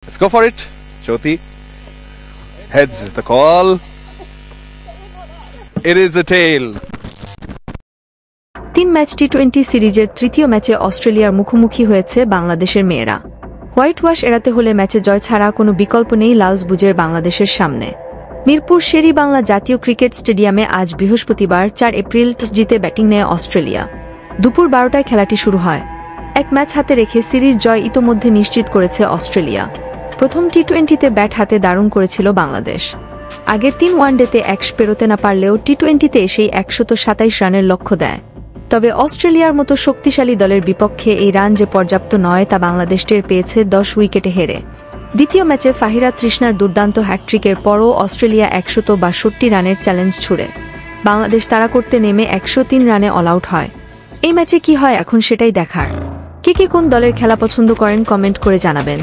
Let's go for it. Jyoti. Heads is the call. It is a tail. 3 match টি-20 সিরিজের তৃতীয় ম্যাচে অস্ট্রেলিয়ার মুখোমুখি হয়েছে বাংলাদেশের মেয়েরা। হোয়াইট ওয়াশ এড়াতে হলে ম্যাচে জয় ছাড়া কোনো বিকল্প নেই লালসবুজের বাংলাদেশের সামনে। মিরপুর শের-ই-বাংলা জাতীয় ক্রিকেট স্টেডিয়ামে আজ বৃহস্পতিবার 4 এপ্রিল টস জিতে ব্যাটিং নেয় অস্ট্রেলিয়া। দুপুর 12টায় খেলাটি শুরু হয়। এক ম্যাচ হাতে রেখে সিরিজ জয় ইতোমধ্যে নিশ্চিত করেছে অস্ট্রেলিয়া। প্রথম টি-20তে ব্যাট হাতে দারুণ করেছিল বাংলাদেশ। আগের 3 ওয়ানডেতে 100 পেরোতে না পারলেও টি-20তে এসেই 127 রানের লক্ষ্য দেয়। তবে অস্ট্রেলিয়ার মতো শক্তিশালী দলের বিপক্ষে এই রান যে পর্যাপ্ত নয় তা বাংলাদেশ টের পেয়েছে 10 উইকেটে হেরে। দ্বিতীয় ম্যাচে ফাহিরা তৃষ্ণার দুর্দান্ত হ্যাটট্রিকের পরও অস্ট্রেলিয়া 162 রানের চ্যালেঞ্জ ছুড়ে বাংলাদেশ তাড়া করতে নেমে 103 রানে অল আউট হয়। এই ম্যাচে কি হয় এখন সেটাই দেখার। কে কোন দলের খেলা পছন্দ করেন কমেন্ট করে জানাবেন।